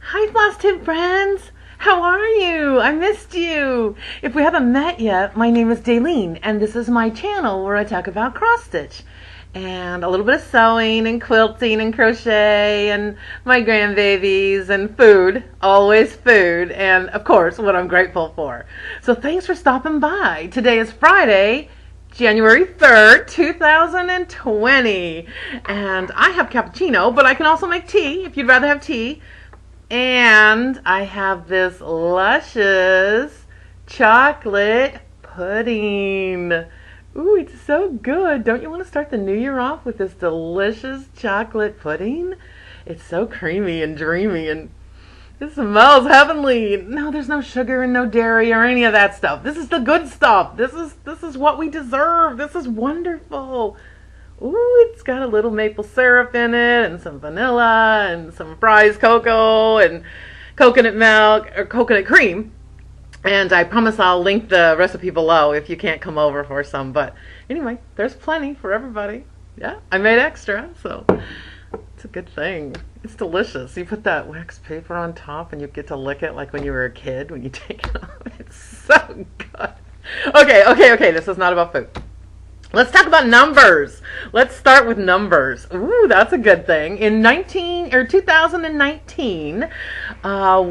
Hi, Flosstube friends! How are you? I missed you! If we haven't met yet, my name is Daleen, and this is my channel where I talk about cross-stitch and a little bit of sewing and quilting and crochet and my grandbabies and food, always food, and of course what I'm grateful for. So thanks for stopping by. Today is Friday, January 3rd, 2020, and I have cappuccino, but I can also make tea if you'd rather have tea. And I have this luscious chocolate pudding. Ooh, it's so good. Don't you want to start the new year off with this delicious chocolate pudding? It's so creamy and dreamy and it smells heavenly. No, there's no sugar and no dairy or any of that stuff. This is the good stuff. This is what we deserve. This is wonderful. Ooh, it's got a little maple syrup in it and some vanilla and some Fry's cocoa and coconut milk or coconut cream. And I promise I'll link the recipe below if you can't come over for some. But anyway, there's plenty for everybody. Yeah, I made extra, so it's a good thing. It's delicious. You put that wax paper on top and you get to lick it like when you were a kid when you take it off. It's so good. Okay, this is not about food. Let's talk about numbers. Let's start with numbers. Ooh, that's a good thing. In 2019,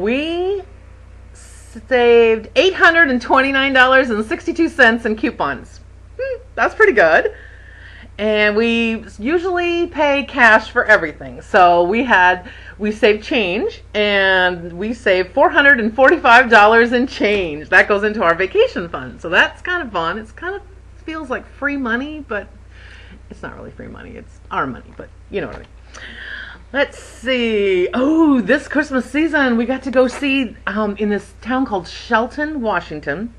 we saved $829.62 in coupons. That's pretty good. And we usually pay cash for everything. So we saved change, and we saved $445 in change. That goes into our vacation fund. So that's kind of fun. It's kind of feels like free money, but it's not really free money. It's our money, but you know what I mean. Let's see. Oh, this Christmas season, we got to go see in this town called Shelton, Washington,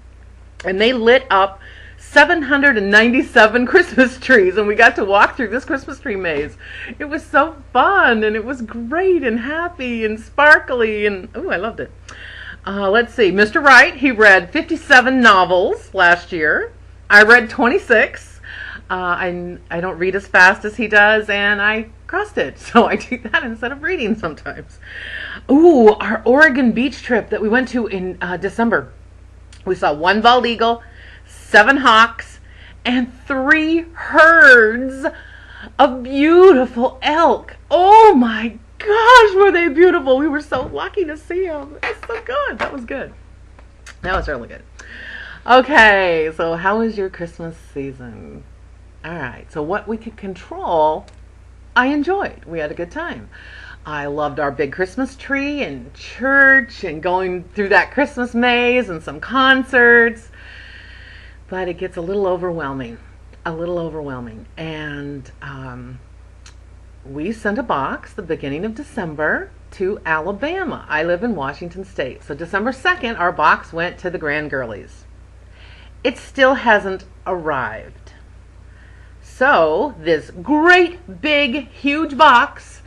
and they lit up 797 Christmas trees, and we got to walk through this Christmas tree maze. It was so fun, and it was great and happy and sparkly, and oh, I loved it. Let's see. Mr. Wright, he read 57 novels last year. I read 26. I don't read as fast as he does, and I cross-stitch, so I do that instead of reading sometimes. Ooh, our Oregon beach trip that we went to in December. We saw 1 bald eagle, 7 hawks, and 3 herds of beautiful elk. Oh my gosh, were they beautiful. We were so lucky to see them. It was so good. That was good. That was really good. Okay, so how was your Christmas season? All right, so what we could control, I enjoyed. We had a good time. I loved our big Christmas tree and church and going through that Christmas maze and some concerts. But it gets a little overwhelming. And we sent a box the beginning of December to Alabama. I live in Washington State. So December 2nd, our box went to the Grand Girlies. It still hasn't arrived. So this great big huge box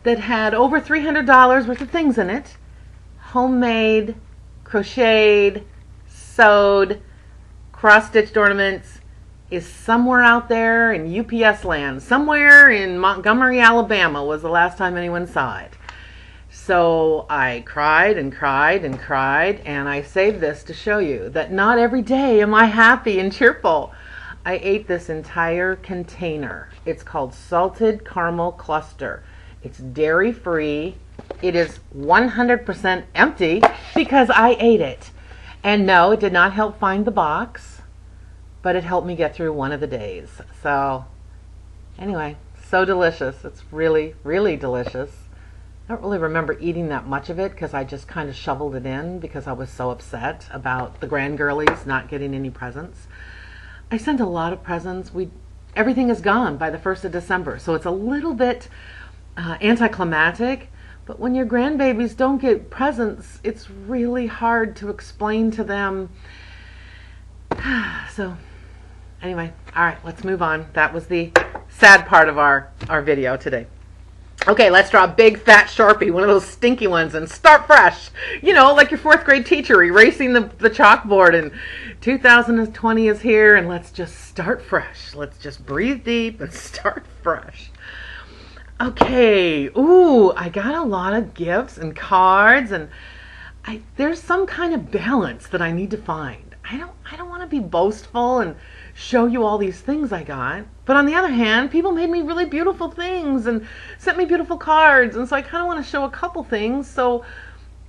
that had over $300 worth of things in it, homemade, crocheted, sewed, cross-stitched ornaments, is somewhere out there in UPS land. Somewhere in Montgomery, Alabama was the last time anyone saw it. So I cried and cried and cried, and I saved this to show you that not every day am I happy and cheerful. I ate this entire container. It's called Salted Caramel Cluster. It's dairy-free. It is 100% empty because I ate it. And no, it did not help find the box, but it helped me get through one of the days. So anyway, so delicious. It's really, really delicious. I don't really remember eating that much of it because I just kind of shoveled it in because I was so upset about the Grand Girlies not getting any presents. I sent a lot of presents. Everything is gone by the 1st of December, so it's a little bit anticlimactic, but when your grandbabies don't get presents, it's really hard to explain to them. So anyway, all right, let's move on. That was the sad part of our video today. Okay, let's draw a big fat Sharpie, one of those stinky ones, and start fresh. You know, like your 4th grade teacher erasing the chalkboard, and 2020 is here, and let's just start fresh. Let's just breathe deep and start fresh. Okay. Ooh, I got a lot of gifts and cards, and there's some kind of balance that I need to find. I don't want to be boastful and show you all these things I got. But on the other hand, people made me really beautiful things and sent me beautiful cards, and so I kind of want to show a couple things. So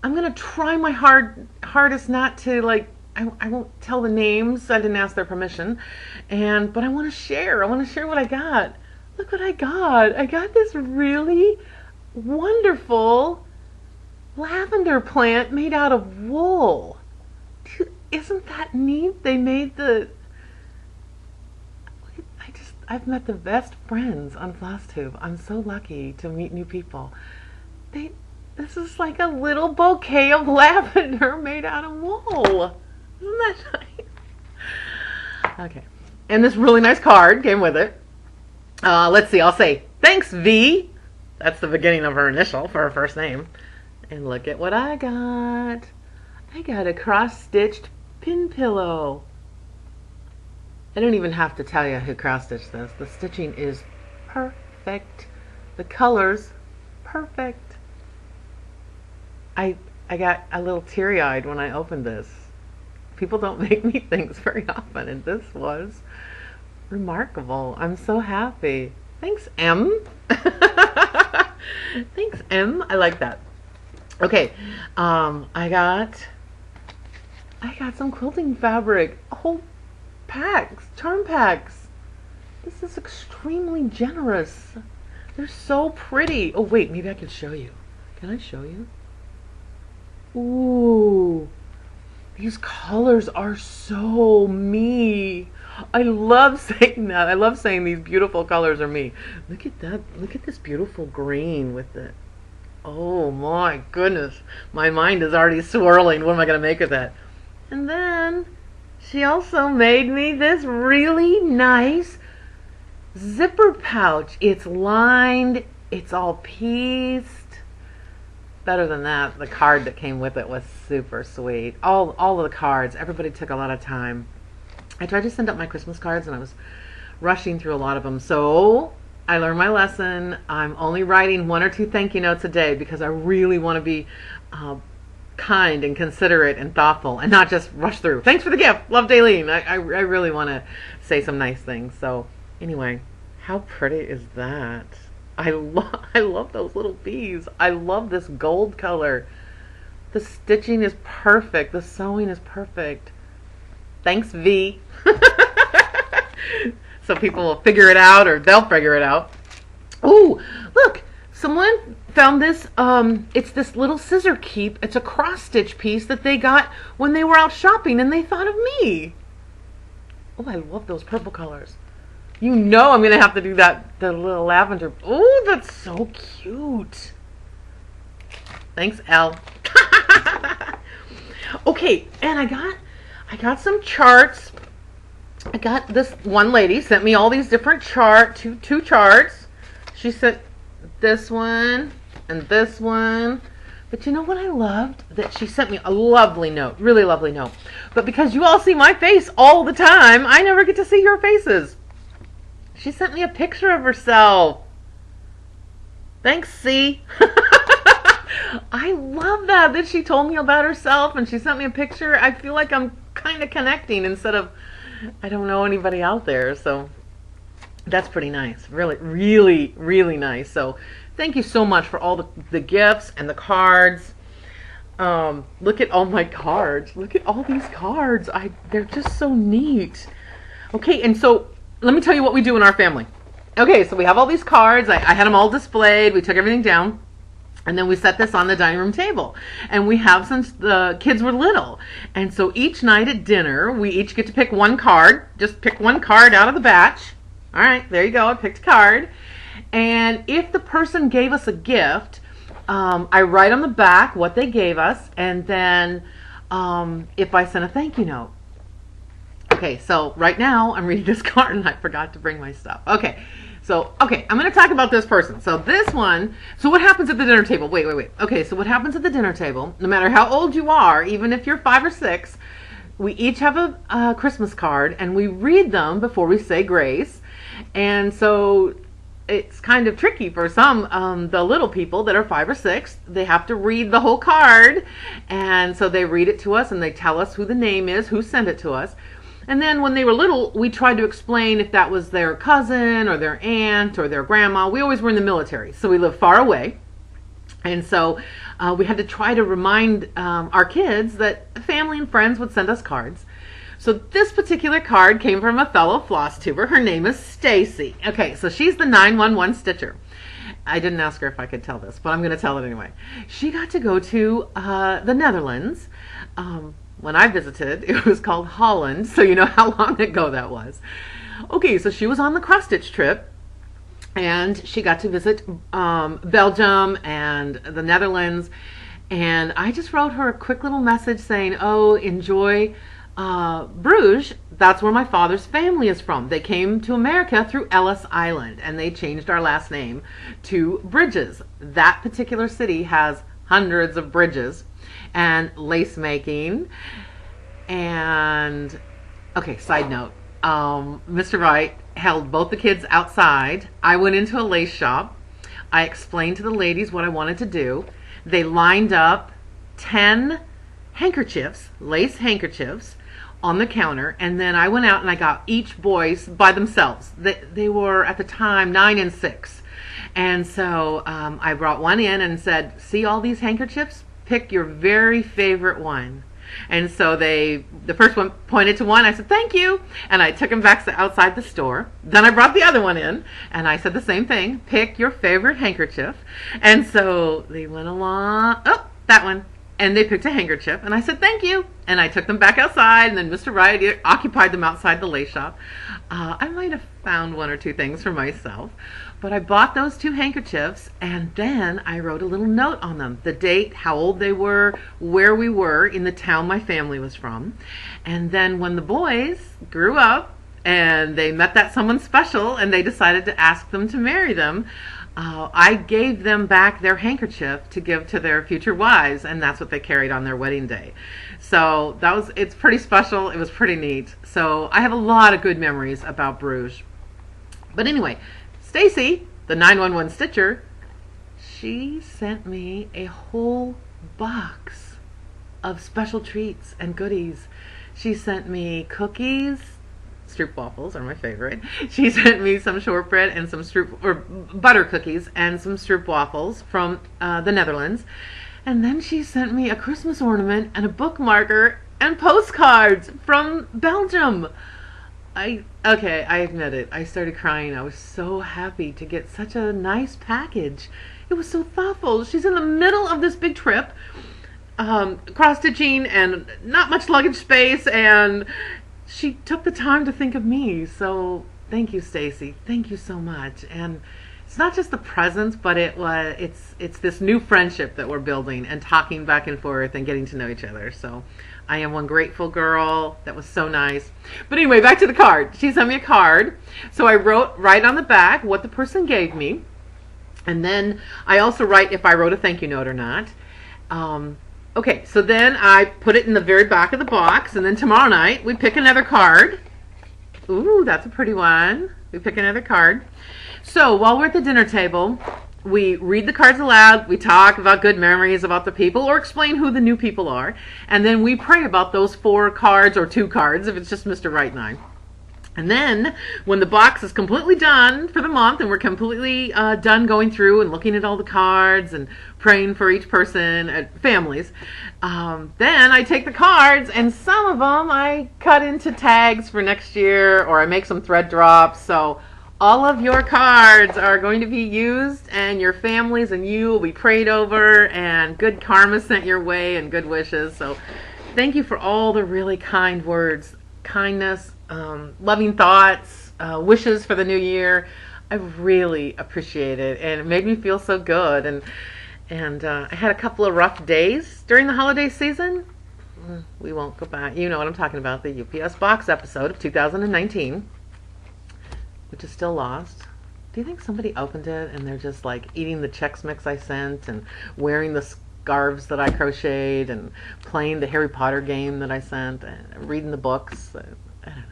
I'm gonna try my hardest not to like. I won't tell the names. I didn't ask their permission, but I want to share. I want to share what I got. Look what I got. I got this really wonderful lavender plant made out of wool. Dude, isn't that neat? They made I've met the best friends on Flosstube. I'm so lucky to meet new people. This is like a little bouquet of lavender made out of wool. Isn't that nice? Okay. And this really nice card came with it. Let's see. I'll say, thanks, V. That's the beginning of her initial for her first name. And look at what I got. I got a cross-stitched pin pillow. I don't even have to tell you who cross-stitched this. The stitching is perfect. The colors, perfect. I got a little teary-eyed when I opened this. People don't make me things very often, and this was remarkable. I'm so happy. Thanks, M. Thanks, M. I like that. Okay, I got some quilting fabric. Whole packs, charm packs. This is extremely generous. They're so pretty. Oh wait, maybe I can show you. Can I show you? Ooh, these colors are so me. I love saying that. I love saying these beautiful colors are me. Look at that. Look at this beautiful green with it. Oh my goodness. My mind is already swirling. What am I going to make of that? And then she also made me this really nice zipper pouch. It's lined. It's all pieced. Better than that, the card that came with it was super sweet. All of the cards, everybody took a lot of time. I tried to send up my Christmas cards and I was rushing through a lot of them. So I learned my lesson. I'm only writing 1 or 2 thank you notes a day because I really want to be kind and considerate and thoughtful and not just rush through. Thanks for the gift. Love, Daleen. I really want to say some nice things. So anyway, how pretty is that? I love those little bees. I love this gold color. The stitching is perfect. The sewing is perfect. Thanks, V. So people will figure it out, or they'll figure it out. Ooh, look. Someone found this. It's this little scissor keep. It's a cross-stitch piece that they got when they were out shopping, and they thought of me. Oh, I love those purple colors. You know I'm going to have to do that, the little lavender. Oh, that's so cute. Thanks, L. Okay, and I got some charts. I got this one lady sent me all these different two charts. She sent this one and this one. But you know what I loved? That she sent me a lovely note, really lovely note. But because you all see my face all the time, I never get to see your faces. She sent me a picture of herself. Thanks, C. I love that she told me about herself and she sent me a picture. I feel like I'm kind of connecting instead of I don't know anybody out there. So that's pretty nice. Really, really, really nice. So thank you so much for all the gifts and the cards. Look at all my cards. Look at all these cards. They're just so neat. Okay, and so let me tell you what we do in our family. Okay, so we have all these cards. I had them all displayed. We took everything down. And then we set this on the dining room table. And we have, since the kids were little. And so each night at dinner, we each get to pick one card. Just pick one card out of the batch. All right, there you go. I picked a card. And if the person gave us a gift, I write on the back what they gave us. And then if I sent a thank you note. Okay, so right now I'm reading this card and I forgot to bring my stuff. Okay, I'm going to talk about this person. So this one, so what happens at the dinner table? Wait. Okay, so what happens at the dinner table, no matter how old you are, even if you're 5 or 6, we each have a Christmas card and we read them before we say grace. And so it's kind of tricky for some, the little people that are 5 or 6. They have to read the whole card, and so they read it to us and they tell us who the name is, who sent it to us. And then when they were little, we tried to explain if that was their cousin or their aunt or their grandma. We always were in the military, so we lived far away. And so we had to try to remind our kids that family and friends would send us cards. So this particular card came from a fellow Flosstuber. Her name is Stacy. Okay, so she's the 911Stitcher. I didn't ask her if I could tell this, but I'm going to tell it anyway. She got to go to the Netherlands. When I visited, it was called Holland, so you know how long ago that was. Okay, so she was on the cross-stitch trip, and she got to visit Belgium and the Netherlands, and I just wrote her a quick little message saying, oh, enjoy Bruges. That's where my father's family is from. They came to America through Ellis Island, and they changed our last name to Bridges. That particular city has hundreds of bridges and lace making. And okay, side note, Mr. Wright held both the kids outside. I went into a lace shop. I explained to the ladies what I wanted to do. They lined up 10 handkerchiefs, lace handkerchiefs, on the counter, and then I went out and I got each boys by themselves. They were at the time 9 and 6. And so I brought one in and said, see all these handkerchiefs? Pick your very favorite one. And so the first one pointed to one. I said, thank you. And I took them back outside the store. Then I brought the other one in and I said the same thing. Pick your favorite handkerchief. And so they went along. Oh, that one. And they picked a handkerchief. And I said, thank you. And I took them back outside. And then Mr. Wright occupied them outside the lace shop. I might have found 1 or 2 things for myself. But I bought those 2 handkerchiefs, and then I wrote a little note on them. The date, how old they were, where we were in the town my family was from. And then when the boys grew up and they met that someone special and they decided to ask them to marry them, I gave them back their handkerchief to give to their future wives, and that's what they carried on their wedding day. So it's pretty special. It was pretty neat. So I have a lot of good memories about Bruges. But anyway, Stacy, the 911Stitcher, she sent me a whole box of special treats and goodies. She sent me cookies. Stroopwafels are my favorite. She sent me some shortbread and some butter cookies and some stroopwafels from the Netherlands. And then she sent me a Christmas ornament and a bookmarker and postcards from Belgium. I admit it. I started crying. I was so happy to get such a nice package. It was so thoughtful. She's in the middle of this big trip, cross-stitching and not much luggage space, and she took the time to think of me. So thank you, Stacy. Thank you so much. And it's not just the presents, but it's this new friendship that we're building and talking back and forth and getting to know each other. So I am one grateful girl. That was so nice. But anyway, back to the card. She sent me a card. So I wrote right on the back what the person gave me. And then I also write if I wrote a thank you note or not. Okay, so then I put it in the very back of the box. And then tomorrow night we pick another card. Ooh, that's a pretty one. We pick another card. So while we're at the dinner table, we read the cards aloud, we talk about good memories about the people or explain who the new people are, and then we pray about those 4 cards or 2 cards if it's just Mr. Wright and I. And then when the box is completely done for the month and we're completely done going through and looking at all the cards and praying for each person, families, then I take the cards and some of them I cut into tags for next year or I make some thread drops. So all of your cards are going to be used and your families and you will be prayed over and good karma sent your way and good wishes. So thank you for all the really kind words, kindness, loving thoughts, wishes for the new year. I really appreciate it and it made me feel so good. And I had a couple of rough days during the holiday season. We won't go back. You know what I'm talking about, the UPS box episode of 2019. Which is still lost. Do you think somebody opened it and they're just like eating the Chex Mix I sent and wearing the scarves that I crocheted and playing the Harry Potter game that I sent and reading the books? I don't know.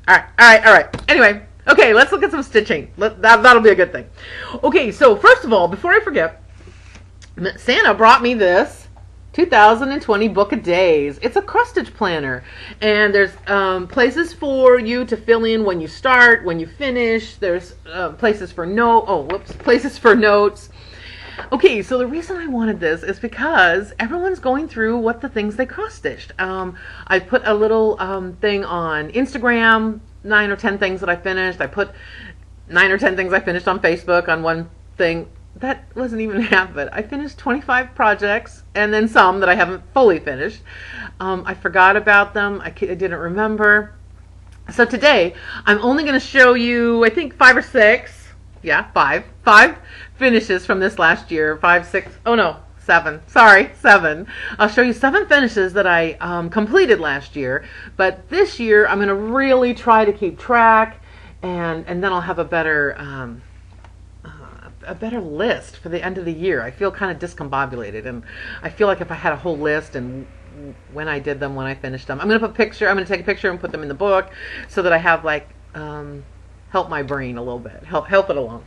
All right. Anyway, Okay, let's look at some stitching. That'll be a good thing. Okay, so first of all, before I forget, Santa brought me this 2020 Book of Days. It's a cross stitch planner, and there's places for you to fill in when you start, when you finish. There's places for places for notes. Okay, so the reason I wanted this is because everyone's going through what the things they cross stitched. I put a little thing on Instagram, 9 or 10 things that I finished. I put 9 or 10 things I finished on Facebook on one thing. That wasn't even half of it. I finished 25 projects, and then some that I haven't fully finished. I forgot about them. I didn't remember. So today, I'm only going to show you, I think, 5 or 6. Yeah, 5 finishes from this last year. 5, 6, oh no, 7. Sorry, 7. I'll show you 7 finishes that I completed last year. But this year, I'm going to really try to keep track, and then I'll have a better list for the end of the year. I feel kind of discombobulated, and I feel like if I had a whole list and when I did them, when I finished them, I'm going to take a picture and put them in the book so that I have like help my brain a little bit, help it along.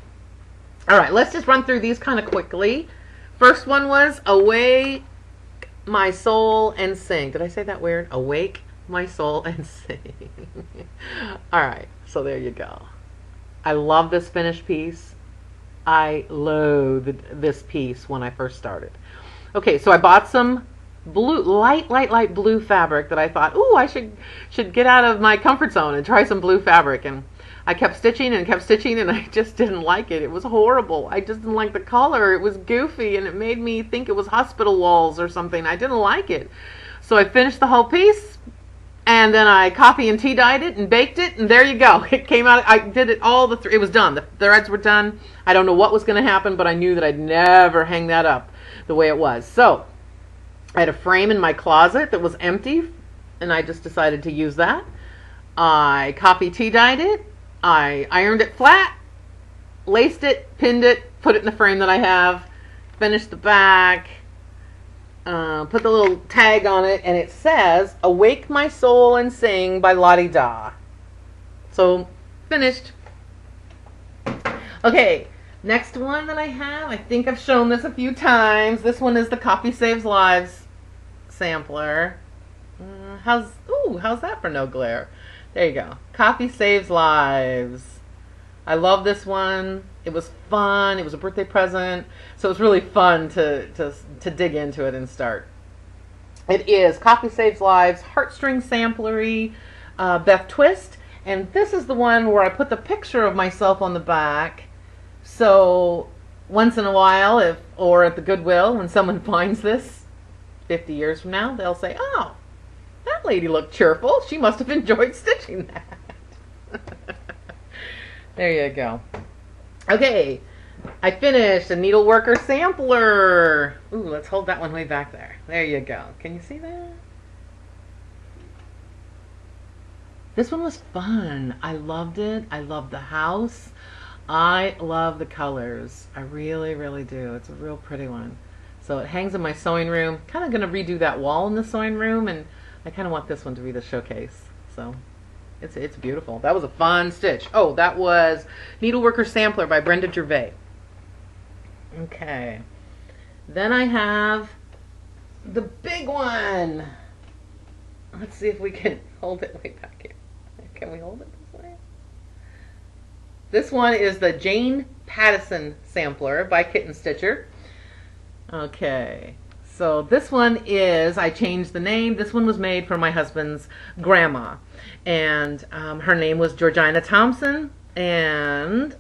All right, let's just run through these kind of quickly. First one was Awake My Soul and Sing. Did I say that weird? Awake my soul and sing. All right, so there you go. I love this finished piece. I loathed this piece when I first started. Okay, so I bought some blue, light blue fabric that I thought, ooh, I should get out of my comfort zone and try some blue fabric. And I kept stitching and I just didn't like it. It was horrible. I just didn't like the color. It was goofy, and it made me think it was hospital walls or something. I didn't like it. So I finished the whole piece, and then I copy and tea dyed it and baked it, and there you go. It came out. I did it all. It was done. The threads were done. I don't know what was going to happen, but I knew that I'd never hang that up the way it was. So I had a frame in my closet that was empty, and I just decided to use that. I copy tea dyed it. I ironed it flat, laced it, pinned it, put it in the frame that I have, finished the back, put the little tag on it, and it says, Awake My Soul and Sing by Lottie Da. So, finished. Okay, next one that I have, I think I've shown this a few times. This one is the Coffee Saves Lives sampler. How's that for no glare? There you go. Coffee Saves Lives. I love this one. It was fun. It was a birthday present. So it was really fun to dig into it and start. It is Coffee Saves Lives Heartstring Samplery Beth Twist. And this is the one where I put the picture of myself on the back. So once in a while, or at the Goodwill, when someone finds this 50 years from now, they'll say, oh, that lady looked cheerful. She must have enjoyed stitching that. There you go. Okay, I finished a Needleworker sampler. Ooh, let's hold that one way back there. There you go. Can you see that? This one was fun. I loved it. I loved the house. I love the colors. I really, really do. It's a real pretty one. So it hangs in my sewing room. Kind of going to redo that wall in the sewing room, and I kind of want this one to be the showcase. So it's beautiful. That was a fun stitch. Oh, that was Needleworker Sampler by Brenda Gervais. Okay. Then I have the big one. Let's see if we can hold it way back here. Can we hold it this way? This one is the Jane Pattison Sampler by Kitten Stitcher. Okay. So this one is, I changed the name. This one was made for my husband's grandma. And her name was Georgina Thompson. And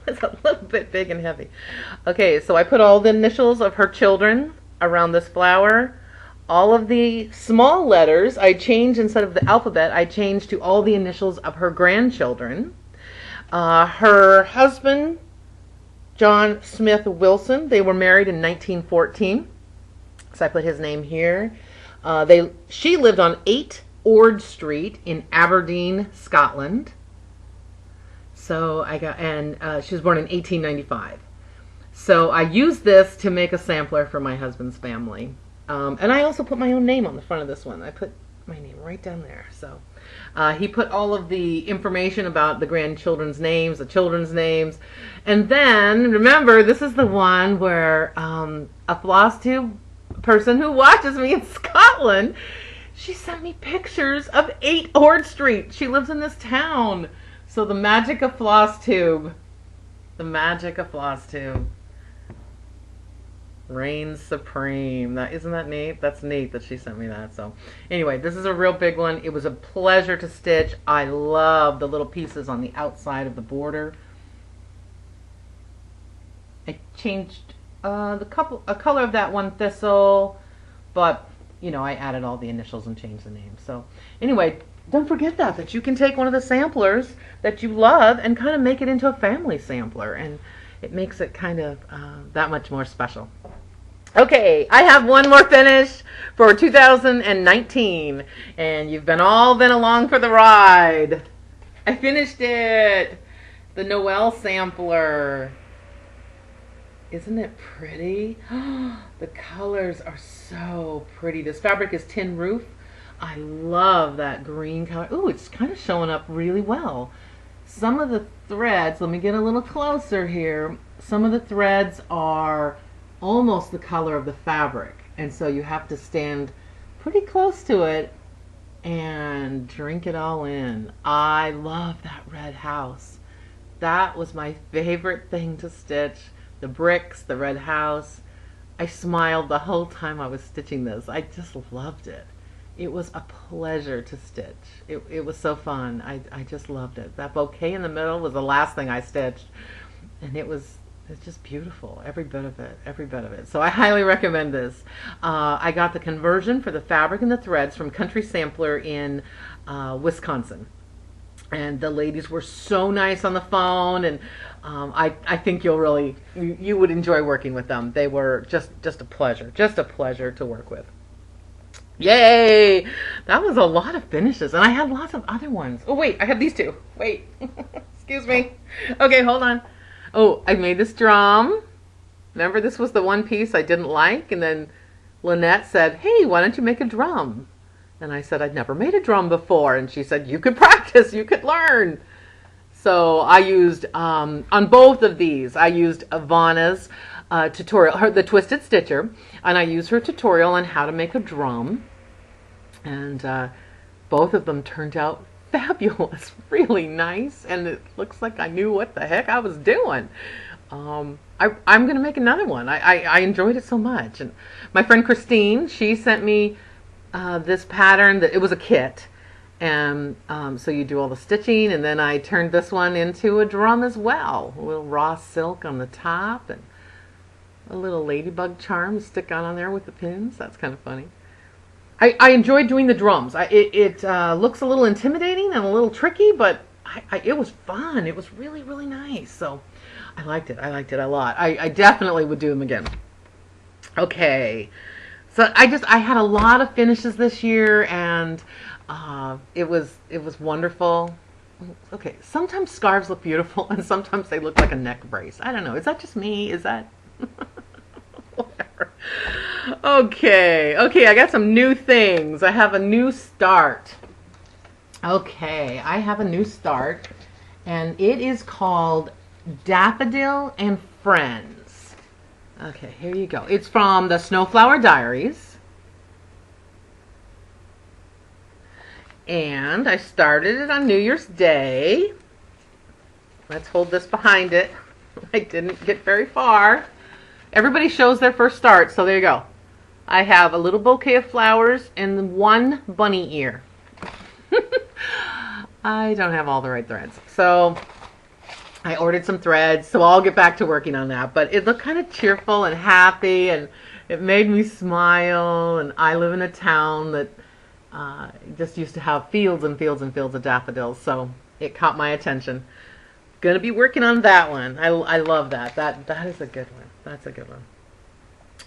it's a little bit big and heavy. Okay, so I put all the initials of her children around this flower. All of the small letters I changed, instead of the alphabet, I changed to all the initials of her grandchildren. Her husband, John Smith Wilson, they were married in 1914. So I put his name here. She lived on 8 Ord Street in Aberdeen, Scotland. So she was born in 1895. So I used this to make a sampler for my husband's family. And I also put my own name on the front of this one. I put my name right down there. So he put all of the information about the grandchildren's names, the children's names. And then, remember, this is the one where a Flosstube person who watches me in Scotland, she sent me pictures of 8 Ord Street. She lives in this town. So the magic of Flosstube. The magic of Flosstube reigns supreme. Isn't that neat? That's neat that she sent me that. So anyway, this is a real big one. It was a pleasure to stitch. I love the little pieces on the outside of the border. I changed a color of that one thistle, but you know, I added all the initials and changed the name. So anyway, don't forget that you can take one of the samplers that you love and kind of make it into a family sampler, and it makes it kind of that much more special. Okay, I have one more finish for 2019, and you've all been along for the ride. I finished it. The Noel sampler. Isn't it pretty? The colors are so pretty. This fabric is Tin Roof. I love that green color. Ooh, it's kind of showing up really well. Some of the threads, let me get a little closer here. Some of the threads are almost the color of the fabric, and so you have to stand pretty close to it and drink it all in. I love that red house. That was my favorite thing to stitch. The bricks, the red house. I smiled the whole time I was stitching this. I just loved it. It was a pleasure to stitch. It was so fun. I just loved it. That bouquet in the middle was the last thing I stitched, and it's just beautiful, every bit of it, every bit of it. So I highly recommend this. I got the conversion for the fabric and the threads from Country Sampler in Wisconsin. And the ladies were so nice on the phone, and I think you would enjoy working with them. They were just a pleasure to work with. Yay! That was a lot of finishes, and I had lots of other ones. Oh wait, I have these two. Wait, excuse me. Okay, hold on. Oh, I made this drum. Remember, this was the one piece I didn't like, and then Lynette said, hey, why don't you make a drum? And I said, I'd never made a drum before, and she said, you could practice, you could learn. So I used, on both of these, I used Ivana's tutorial, the Twisted Stitcher, and I used her tutorial on how to make a drum, and both of them turned out fabulous, really nice, and it looks like I knew what the heck I was doing. I'm going to make another one. I enjoyed it so much. And my friend Christine, she sent me this pattern. It was a kit, and so you do all the stitching, and then I turned this one into a drum as well. A little raw silk on the top, and a little ladybug charm to stick on there with the pins. That's kind of funny. I enjoyed doing the drums. It looks a little intimidating and a little tricky, but it was fun. It was really, really nice. So I liked it. I liked it a lot. I definitely would do them again. Okay. So I had a lot of finishes this year, and it was wonderful. Okay, sometimes scarves look beautiful, and sometimes they look like a neck brace. I don't know. Is that just me? Is that... Whatever. Okay, I got some new things. I have a new start. Okay, I have a new start, and it is called Daffodil and Friends. Okay, here you go. It's from the Snowflower Diaries. And I started it on New Year's Day. Let's hold this behind it. I didn't get very far. Everybody shows their first start, so there you go. I have a little bouquet of flowers and one bunny ear. I don't have all the right threads. So I ordered some threads, so I'll get back to working on that. But it looked kind of cheerful and happy, and it made me smile. And I live in a town that just used to have fields and fields and fields of daffodils, so it caught my attention. Gonna be working on that one. I love that. That is a good one. That's a good one.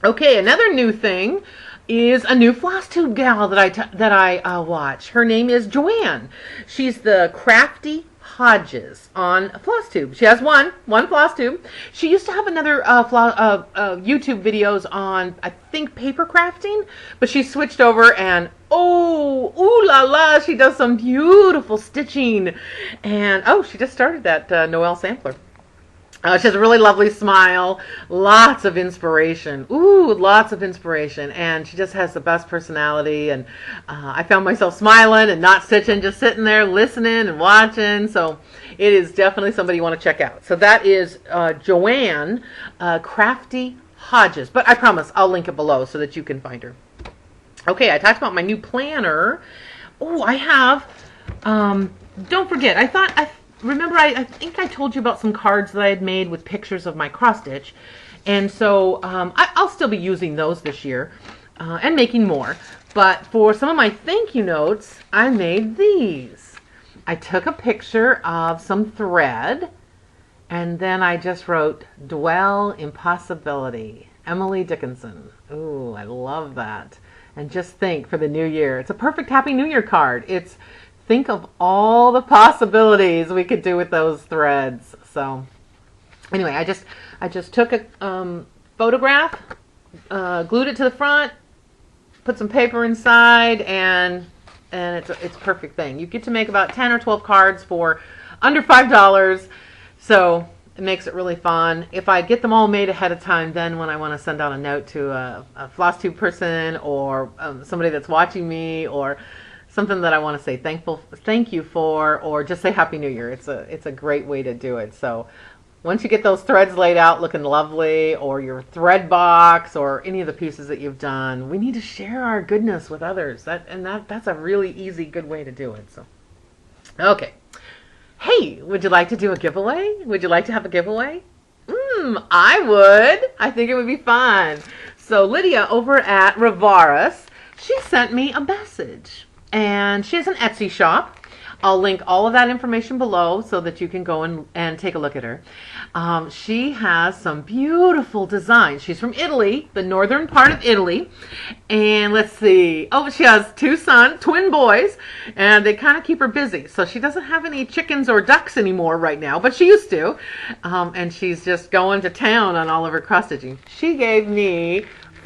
Okay, another new thing is a new Flosstube gal that I watch. Her name is Joanne. She's the Crafty Hodges on Flosstube. She has one Flosstube. She used to have another YouTube videos on, I think, paper crafting, but she switched over and oh, ooh la la, she does some beautiful stitching. And oh, she just started that Noel sampler. She has a really lovely smile, lots of inspiration. Ooh, lots of inspiration. And she just has the best personality. And I found myself smiling and not stitching, just sitting there listening and watching. So it is definitely somebody you want to check out. So that is Joanne, Crafty Hodges. But I promise I'll link it below so that you can find her. Okay, I talked about my new planner. Oh, I have, don't forget, remember, I think I told you about some cards that I had made with pictures of my cross stitch. And so I'll still be using those this year and making more. But for some of my thank you notes, I made these. I took a picture of some thread and then I just wrote, Dwell in Possibility, Emily Dickinson. Ooh, I love that. And just think for the new year. It's a perfect Happy New Year card. It's think of all the possibilities we could do with those threads. So anyway, I just took a photograph, glued it to the front, put some paper inside, and it's a perfect thing. You get to make about 10 or 12 cards for under $5. So it makes it really fun. If I get them all made ahead of time, then when I want to send out a note to a Flosstube person or somebody that's watching me or something that I want to say thank you for, or just say Happy New Year. It's a great way to do it. So once you get those threads laid out looking lovely, or your thread box, or any of the pieces that you've done, we need to share our goodness with others. That's a really easy, good way to do it. So, okay. Hey, would you like to do a giveaway? Would you like to have a giveaway? I would. I think it would be fun. So Lydia over at Rovaris, she sent me a message. And she has an Etsy shop. I'll link all of that information below so that you can go and take a look at her. She has some beautiful designs. She's from Italy, the northern part of Italy. And let's see. Oh, she has two twin boys, and they kind of keep her busy. So she doesn't have any chickens or ducks anymore right now, but she used to. And she's just going to town on all of her cross stitching. She gave me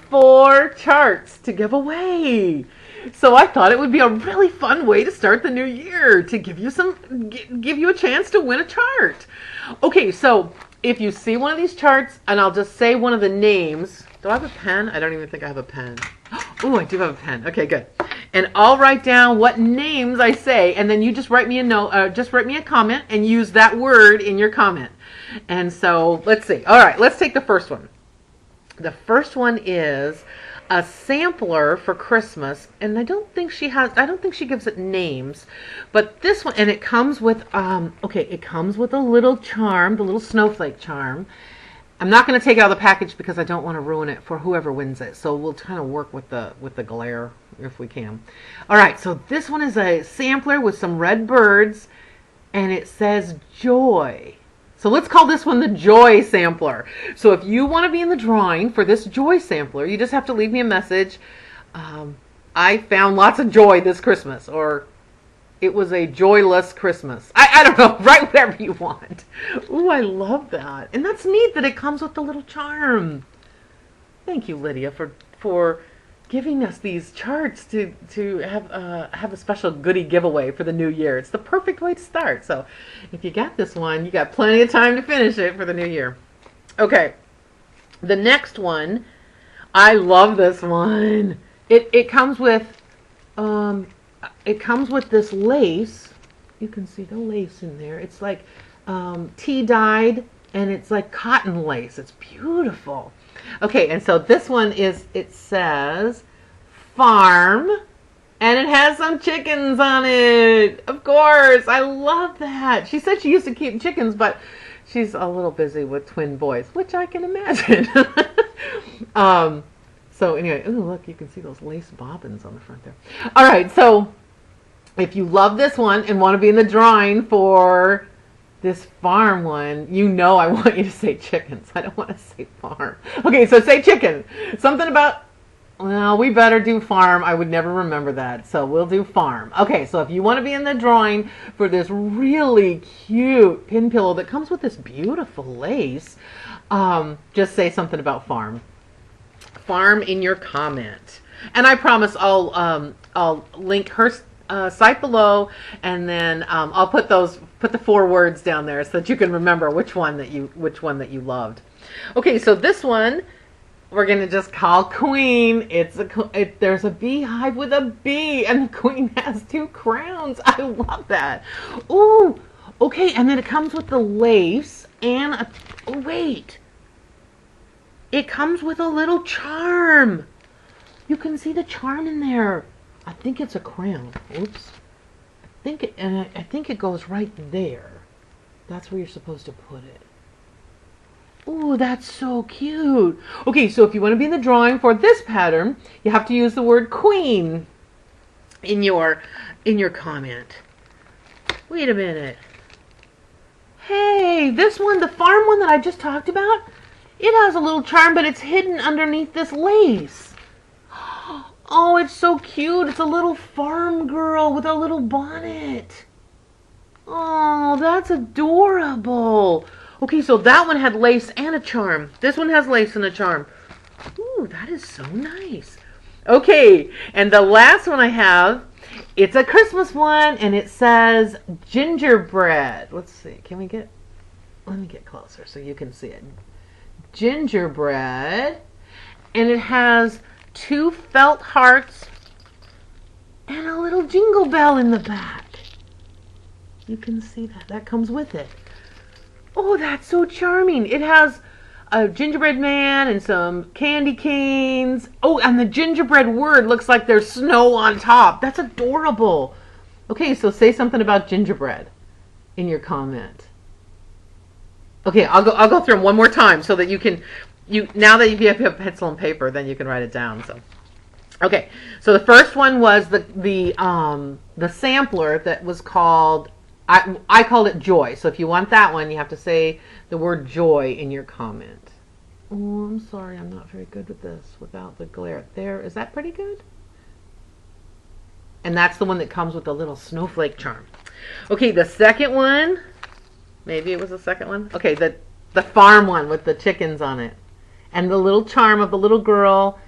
4 charts to give away. So I thought it would be a really fun way to start the new year, to give you a chance to win a chart. Okay, so if you see one of these charts, and I'll just say one of the names. Do I have a pen? I don't even think I have a pen. Oh, I do have a pen. Okay, good. And I'll write down what names I say, and then you just write me a note, just write me a comment and use that word in your comment. And so let's see. All right, let's take the first one. The first one is a sampler for Christmas, and I don't think she gives it names, but this one, and it comes with it comes with a little charm, the little snowflake charm. I'm not going to take it out of the package because I don't want to ruin it for whoever wins it, so we'll kind of work with the glare if we can. All right, so this one is a sampler with some red birds, and it says joy. So let's call this one the Joy Sampler. So if you want to be in the drawing for this Joy Sampler, you just have to leave me a message. I found lots of joy this Christmas, or it was a joyless Christmas. I don't know. Write whatever you want. Ooh, I love that. And that's neat that it comes with the little charm. Thank you, Lydia, for giving us these charts to have a special goodie giveaway for the new year. It's the perfect way to start. So if you got this one, you got plenty of time to finish it for the new year. Okay, the next one, I love this one. It comes with this lace. You can see the lace in there. It's like tea dyed, and it's like cotton lace. It's beautiful. Okay, and so this one it says farm, and it has some chickens on it. Of course, I love that. She said she used to keep chickens, but she's a little busy with twin boys, which I can imagine. So anyway, ooh, look, you can see those lace bobbins on the front there. All right, so if you love this one and want to be in the drawing for this farm one, you know I want you to say chickens. I don't want to say farm. Okay, so say chicken. Something about Well, we better do farm. I would never remember that. So we'll do farm. Okay, so if you want to be in the drawing for this really cute pin pillow that comes with this beautiful lace, just say something about farm. Farm in your comment. And I promise I'll link her site below, and then I'll put the 4 words down there so that you can remember which one that you loved. Okay, so this one we're gonna just call Queen. There's a beehive with a bee, and the queen has 2 crowns. I love that. Ooh, okay, and then it comes with the lace and oh wait, it comes with a little charm. You can see the charm in there. I think it's a crown. Oops. I think it goes right there. That's where you're supposed to put it. Ooh, that's so cute. Okay, so if you want to be in the drawing for this pattern, you have to use the word queen in your comment. Wait a minute. Hey, this one, the farm one that I just talked about, it has a little charm, but it's hidden underneath this lace. Oh, it's so cute. It's a little farm girl with a little bonnet. Oh, that's adorable. Okay, so that one had lace and a charm. This one has lace and a charm. Ooh, that is so nice. Okay, and the last one I have, it's a Christmas one, and it says gingerbread. Let's see. Let me get closer so you can see it. Gingerbread, and it has 2 felt hearts and a little jingle bell in the back. You can see that. That comes with it. Oh, that's so charming. It has a gingerbread man and some candy canes. Oh, and the gingerbread word looks like there's snow on top. That's adorable. Okay, so say something about gingerbread in your comment. Okay, I'll go through them one more time so that now that you have pencil and paper, then you can write it down. So, okay, so the first one was the sampler that was called. I called it joy. So if you want that one, you have to say the word joy in your comment. Oh, I'm sorry, I'm not very good with this without the glare. There, is that pretty good? And that's the one that comes with the little snowflake charm. Okay, the second one, maybe it was the second one. Okay, the farm one with the chickens on it. And the little charm of the little girl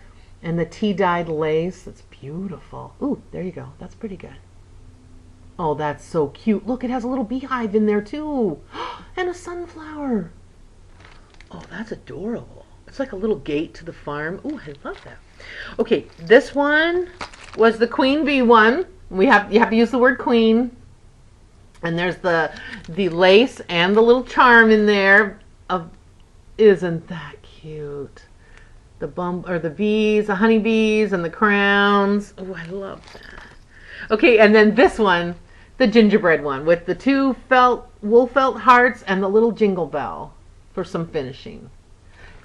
and the tea-dyed lace. That's beautiful. Ooh, there you go. That's pretty good. Oh, that's so cute. Look, it has a little beehive in there too. And a sunflower. Oh, that's adorable. It's like a little gate to the farm. Ooh, I love that. Okay, this one was the queen bee one. You have to use the word queen. And there's the lace and the little charm in there. Isn't that cute? The bees, the honeybees, and the crowns. Oh, I love that. Okay, and then this one, the gingerbread one with the 2 wool felt hearts and the little jingle bell for some finishing.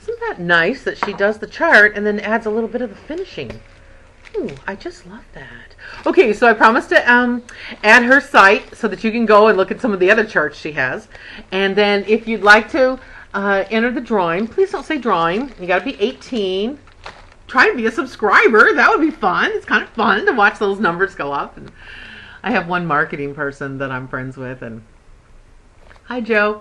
Isn't that nice that she does the chart and then adds a little bit of the finishing? Ooh, I just love that. Okay, so I promised to add her site so that you can go and look at some of the other charts she has. And then if you'd like to enter the drawing, please don't say drawing. You got to be 18. Try and be a subscriber. That would be fun. It's kind of fun to watch those numbers go up. And I have one marketing person that I'm friends with, and hi Joe.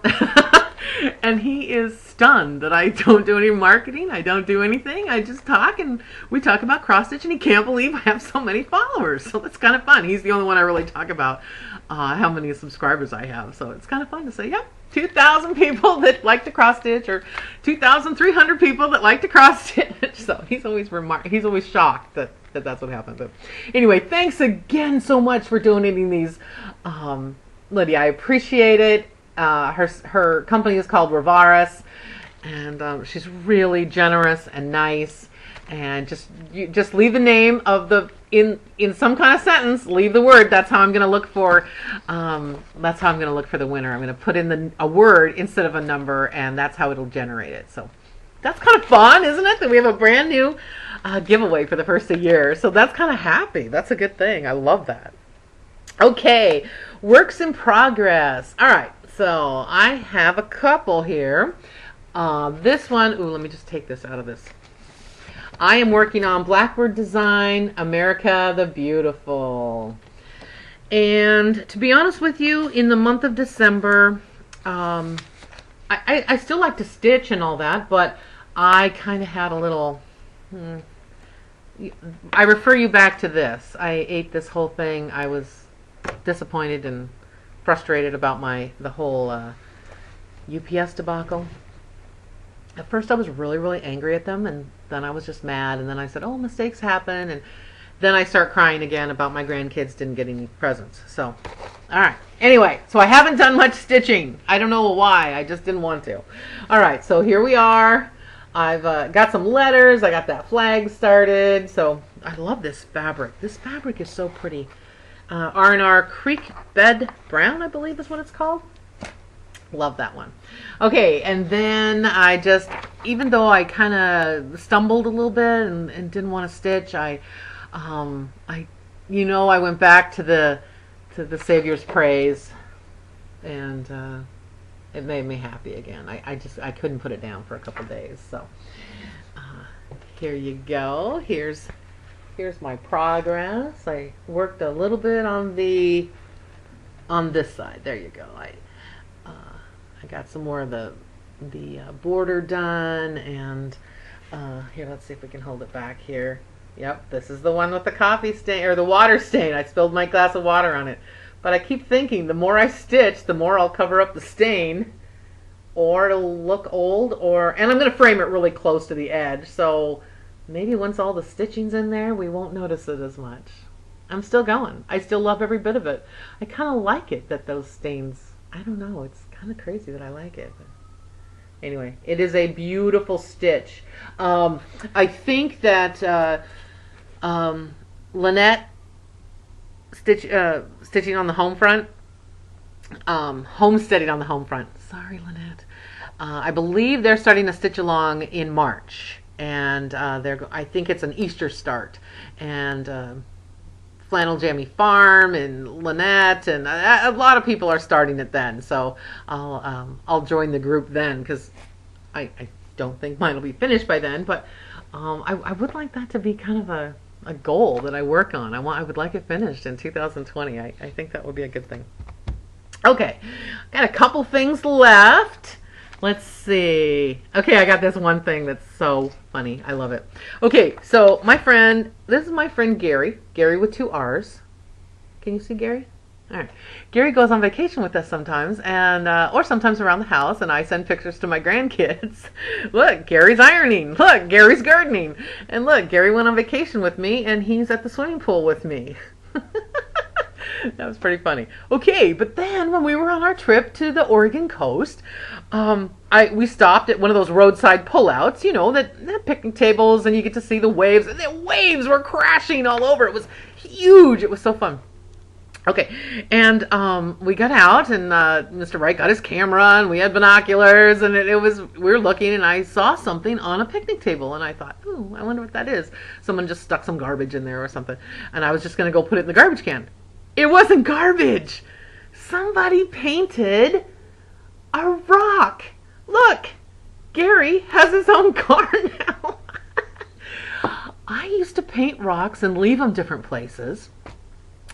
And he is stunned that I don't do any marketing. I don't do anything. I just talk, and we talk about cross stitch, and he can't believe I have so many followers. So that's kind of fun. He's the only one I really talk about how many subscribers I have. So it's kind of fun to say, yep, 2,000 people that like to cross stitch, or 2,300 people that like to cross stitch. So he's always shocked that that's what happened. But anyway, thanks again so much for donating these, Lydia. I appreciate it. Her company is called Rovaris, and she's really generous and nice. And just leave the name of the in some kind of sentence. Leave the word. That's how I'm going to look for. That's how I'm going to look for the winner. I'm going to put in a word instead of a number, and that's how it'll generate it. So that's kind of fun, isn't it? That we have a brand new giveaway for the first of the year. So that's kind of happy. That's a good thing. I love that. Okay, works in progress. All right. So I have a couple here. This one. Ooh, let me just take this out of this. I am working on Blackbird Design, America the Beautiful. And to be honest with you, in the month of December, I still like to stitch and all that, but I kind of had a little... I refer you back to this. I ate this whole thing. I was disappointed and frustrated about the whole UPS debacle. At first I was really, really angry at them, and then I was just mad, and then I said, oh, mistakes happen, and then I start crying again about my grandkids didn't get any presents. So, alright. Anyway, so I haven't done much stitching. I don't know why. I just didn't want to. Alright, so here we are. I've got some letters. I got that flag started. So, I love this fabric. This fabric is so pretty. R&R Creek Bed Brown, I believe is what it's called. Love that one. Okay, and then I just, even though I kind of stumbled a little bit and didn't want to stitch, I went back to the Savior's Praise, and it made me happy again. I couldn't put it down for a couple days. So here you go. Here's my progress. I worked a little bit on this side. There you go. I got some more of the border done, and here, let's see if we can hold it back here. Yep, this is the one with the coffee stain, or the water stain. I spilled my glass of water on it. But I keep thinking the more I stitch, the more I'll cover up the stain, or it'll look old, and I'm going to frame it really close to the edge, so maybe once all the stitching's in there, we won't notice it as much. I'm still going. I still love every bit of it. I kind of like it that those stains, I don't know, it's kind of crazy that I like it. But anyway, it is a beautiful stitch. I think that Lynette stitching on the home front, homesteading on the home front. Sorry, Lynette. I believe they're starting to stitch along in March, and I think it's an Easter start. And Flannel Jammy Farm and Lynette and a lot of people are starting it then. So I'll join the group then, because I don't think mine will be finished by then. But I would like that to be kind of a goal that I work on. I would like it finished in 2020. I think that would be a good thing. Okay, got a couple things left. Let's see. Okay, I got this one thing that's so funny. I love it. Okay, so this is my friend Gary. Gary with 2 R's. Can you see Gary? All right. Gary goes on vacation with us sometimes, and or sometimes around the house, and I send pictures to my grandkids. Look, Gary's ironing. Look, Gary's gardening. And look, Gary went on vacation with me, and he's at the swimming pool with me. That was pretty funny. Okay, but then when we were on our trip to the Oregon coast, we stopped at one of those roadside pullouts, that picnic tables, and you get to see the waves. And the waves were crashing all over. It was huge. It was so fun. Okay, and we got out, and Mr. Wright got his camera, and we had binoculars, and we were looking, and I saw something on a picnic table, and I thought, ooh, I wonder what that is. Someone just stuck some garbage in there or something, and I was just going to go put it in the garbage can. It wasn't garbage. Somebody painted a rock. Look, Gary has his own car now. I used to paint rocks and leave them different places.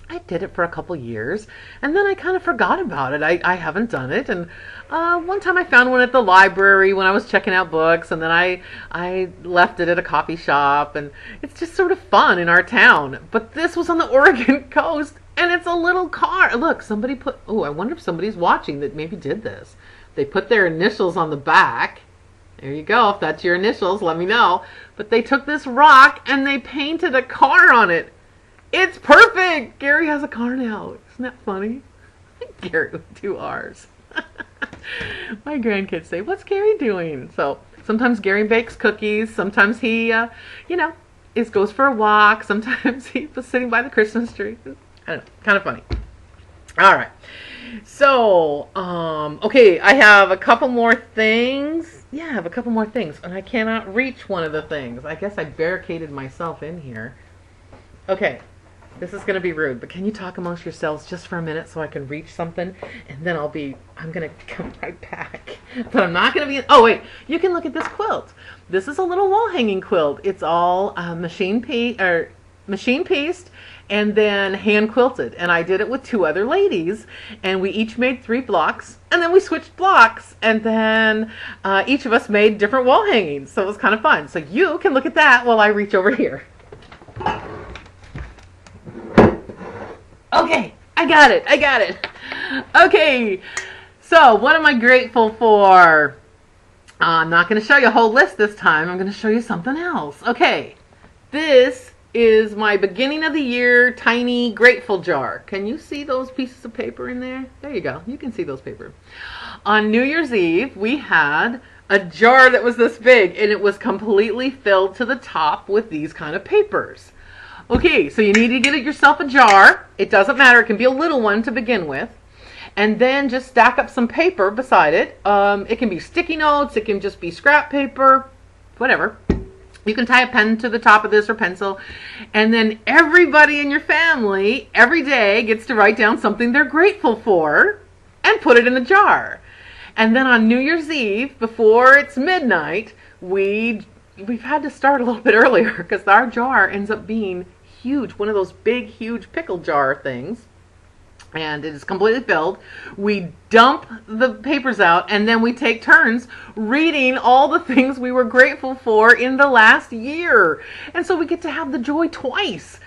I did it for a couple years, and then I kind of forgot about it. I haven't done it, and one time I found one at the library when I was checking out books, and then I left it at a coffee shop, and it's just sort of fun in our town. But this was on the Oregon coast, and it's a little car. Look, I wonder if somebody's watching that maybe did this. They put their initials on the back. There you go. If that's your initials, let me know. But they took this rock, and they painted a car on it. It's perfect! Gary has a car now. Isn't that funny? Gary with 2 R's. My grandkids say, what's Gary doing? So sometimes Gary bakes cookies. Sometimes he, goes for a walk. Sometimes he was sitting by the Christmas tree. I don't know. Kind of funny. All right. So, okay, I have a couple more things. Yeah, I have a couple more things. And I cannot reach one of the things. I guess I barricaded myself in here. Okay. This is going to be rude, but can you talk amongst yourselves just for a minute so I can reach something? And then I'm going to come right back. But I'm not going to be... Oh, wait. You can look at this quilt. This is a little wall hanging quilt. It's all machine pieced and then hand quilted. And I did it with 2 other ladies. And we each made 3 blocks. And then we switched blocks. And then each of us made different wall hangings. So it was kind of fun. So you can look at that while I reach over here. Okay, I got it. Okay, so what am I grateful for? I'm not going to show you a whole list this time. I'm going to show you something else. Okay, this is my beginning of the year tiny grateful jar. Can you see those pieces of paper in there? There you go. You can see those paper. On New Year's Eve, we had a jar that was this big, and it was completely filled to the top with these kind of papers. Okay, so you need to get yourself a jar. It doesn't matter. It can be a little one to begin with. And then just stack up some paper beside it. It can be sticky notes. It can just be scrap paper, whatever. You can tie a pen to the top of this or pencil. And then everybody in your family every day gets to write down something they're grateful for and put it in the jar. And then on New Year's Eve, before it's midnight, we've had to start a little bit earlier because our jar ends up being huge, one of those big, huge pickle jar things, and it is completely filled. We dump the papers out, and then we take turns reading all the things we were grateful for in the last year, and so we get to have the joy twice.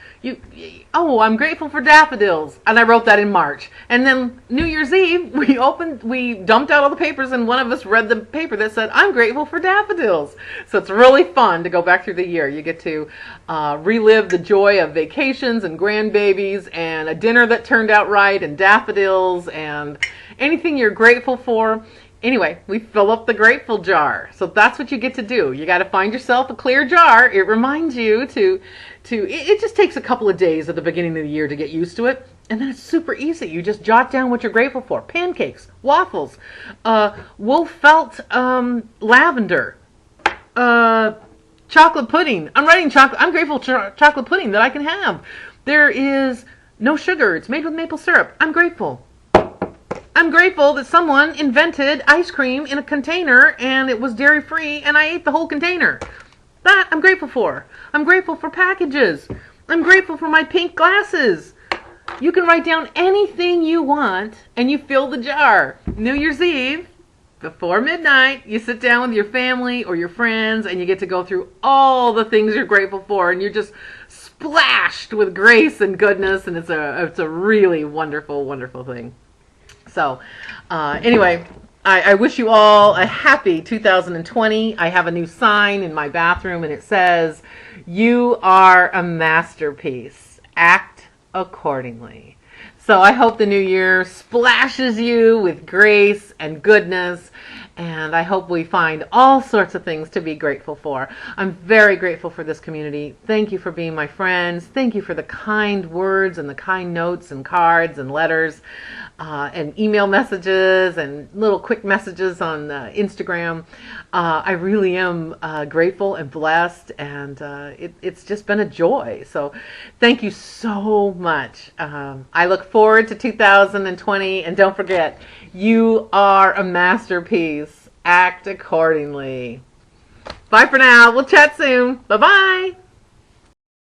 I'm grateful for daffodils, and I wrote that in March. And then New Year's Eve, we dumped out all the papers, and one of us read the paper that said, I'm grateful for daffodils. So it's really fun to go back through the year. You get to relive the joy of vacations and grandbabies and a dinner that turned out right and daffodils and anything you're grateful for. Anyway, we fill up the grateful jar. So that's what you get to do. You got to find yourself a clear jar. It reminds you it just takes a couple of days at the beginning of the year to get used to it. And then it's super easy. You just jot down what you're grateful for. Pancakes, waffles, wool felt lavender, chocolate pudding. I'm writing chocolate. I'm grateful for chocolate pudding that I can have. There is no sugar. It's made with maple syrup. I'm grateful. I'm grateful that someone invented ice cream in a container and it was dairy free and I ate the whole container. That I'm grateful for. I'm grateful for packages. I'm grateful for my pink glasses. You can write down anything you want and you fill the jar. New Year's Eve, before midnight, you sit down with your family or your friends and you get to go through all the things you're grateful for, and you're just splashed with grace and goodness, and it's a really wonderful, wonderful thing. So anyway, I wish you all a happy 2020. I have a new sign in my bathroom and it says, "You are a masterpiece. Act accordingly." So I hope the new year splashes you with grace and goodness, and I hope we find all sorts of things to be grateful for. I'm very grateful for this community. Thank you for being my friends. Thank you for the kind words and the kind notes and cards and letters and email messages and little quick messages on Instagram. I really am grateful and blessed, and it's just been a joy. So thank you so much. I look forward to 2020, and don't forget, you are a masterpiece. Act accordingly. Bye for now. We'll chat soon. Bye-bye.